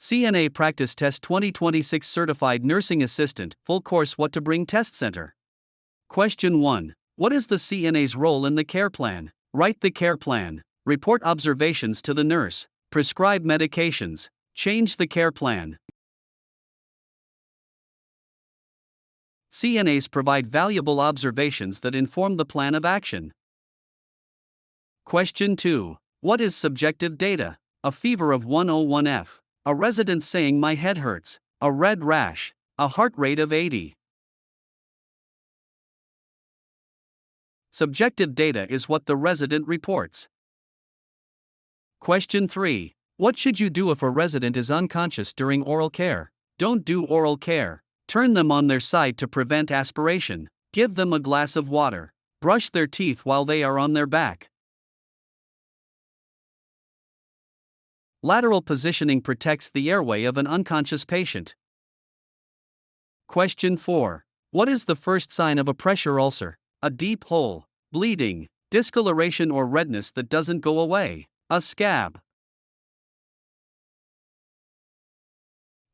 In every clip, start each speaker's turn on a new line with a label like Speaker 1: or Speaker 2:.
Speaker 1: CNA Practice Test 2026 Certified Nursing Assistant, Full Course What to Bring Test Center. Question 1. What is the CNA's role in the care plan? Write the care plan. Report observations to the nurse. Prescribe medications. Change the care plan. CNAs provide valuable observations that inform the plan of action. Question 2. What is subjective data? A fever of 101F. A resident saying my head hurts. A red rash. A heart rate of 80. Subjective data is what the resident reports. Question 3. What should you do if a resident is unconscious during oral care? Don't do oral care. Turn them on their side to prevent aspiration. Give them a glass of water. Brush their teeth while they are on their back. Lateral positioning protects the airway of an unconscious patient. Question 4. What is the first sign of a pressure ulcer? A deep hole, bleeding, discoloration or redness that doesn't go away, a scab.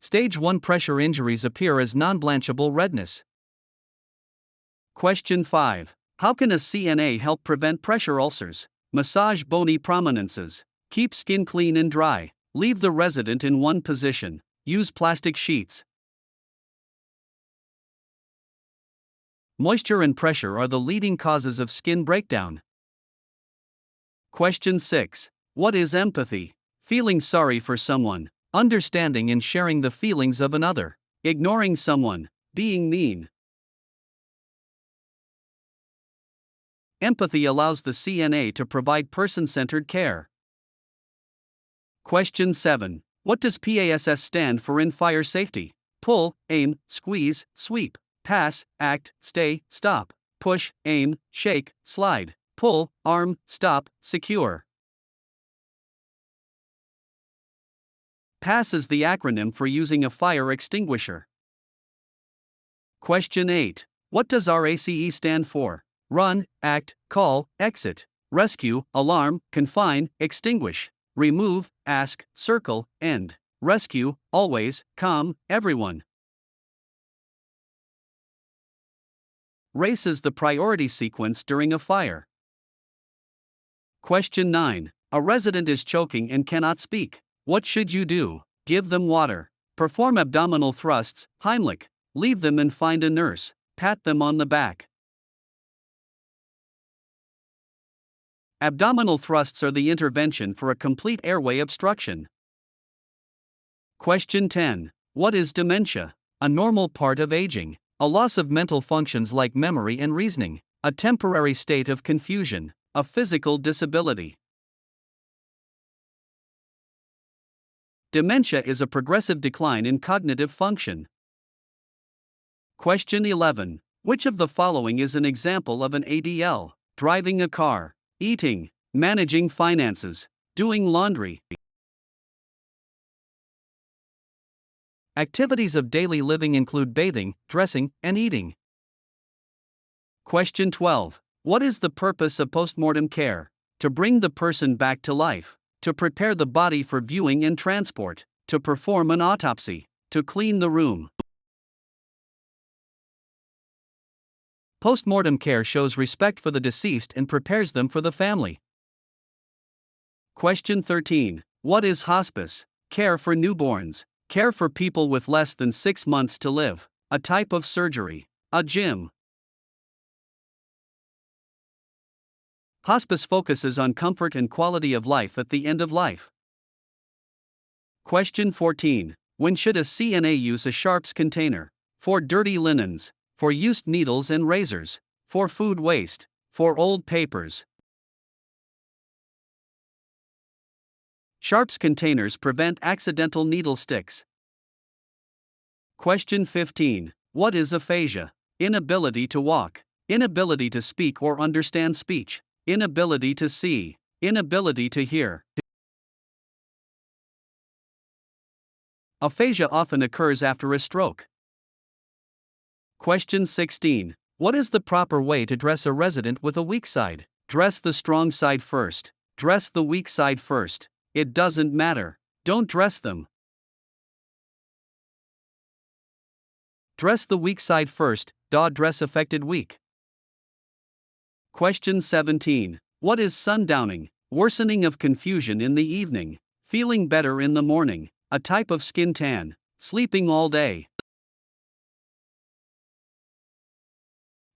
Speaker 1: Stage 1 pressure injuries appear as non-blanchable redness. Question 5. How can a CNA help prevent pressure ulcers? Massage bony prominences. Keep skin clean and dry. Leave the resident in one position. Use plastic sheets. Moisture and pressure are the leading causes of skin breakdown. Question 6. What is empathy? Feeling sorry for someone. Understanding and sharing the feelings of another. Ignoring someone. Being mean. Empathy allows the CNA to provide person-centered care. Question 7. What does PASS stand for in fire safety? Pull, aim, squeeze, sweep. Pass, act, stay, stop. Push, aim, shake, slide. Pull, arm, stop, secure. PASS is the acronym for using a fire extinguisher. Question 8. What does RACE stand for? Run, act, call, exit. Rescue, alarm, confine, extinguish. Remove, ask, circle, end. Rescue, always, calm, everyone. RACE is the priority sequence during a fire. Question 9. A resident is choking and cannot speak. What should you do? Give them water. Perform abdominal thrusts, Heimlich. Leave them and find a nurse. Pat them on the back. Abdominal thrusts are the intervention for a complete airway obstruction. Question 10. What is dementia? A normal part of aging. A loss of mental functions like memory and reasoning. A temporary state of confusion. A physical disability. Dementia is a progressive decline in cognitive function. Question 11. Which of the following is an example of an ADL? Driving a car. Eating. Managing finances. Doing laundry. Activities of daily living include bathing, dressing, and eating. Question 12. What is the purpose of postmortem care? To bring the person back to life. To prepare the body for viewing and transport. To perform an autopsy. To clean the room. Postmortem care shows respect for the deceased and prepares them for the family. Question 13. What is hospice? Care for newborns. Care for people with less than 6 months to live. A type of surgery. A gym. Hospice focuses on comfort and quality of life at the end of life. Question 14. When should a CNA use a sharps container? For dirty linens. For used needles and razors. For food waste. For old papers. Sharps containers prevent accidental needle sticks. Question 15. What is aphasia? Inability to walk. Inability to speak or understand speech. Inability to see. Inability to hear. Aphasia often occurs after a stroke. Question 16. What is the proper way to dress a resident with a weak side? Dress the strong side first. Dress the weak side first. It doesn't matter. Don't dress them. Dress the weak side first, dress affected weak. Question 17. What is sundowning? Worsening of confusion in the evening, feeling better in the morning, a type of skin tan, sleeping all day.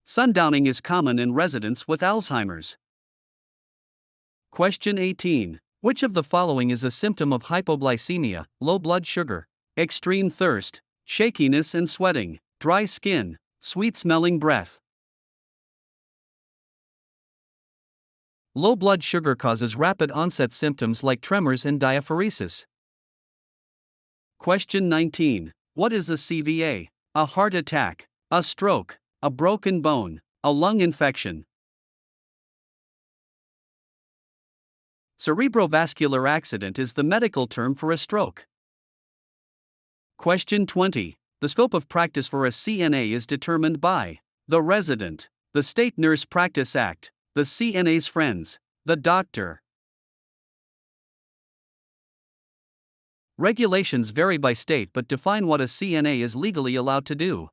Speaker 1: Sundowning is common in residents with Alzheimer's. Question 18. Which of the following is a symptom of hypoglycemia, low blood sugar, extreme thirst, shakiness and sweating, dry skin, sweet-smelling breath? Low blood sugar causes rapid onset symptoms like tremors and diaphoresis. Question 19. What is a CVA? A heart attack, a stroke, a broken bone, a lung infection. Cerebrovascular accident is the medical term for a stroke. Question 20. The scope of practice for a CNA is determined by the resident, the State Nurse Practice Act, the CNA's friends, the doctor. Regulations vary by state but define what a CNA is legally allowed to do.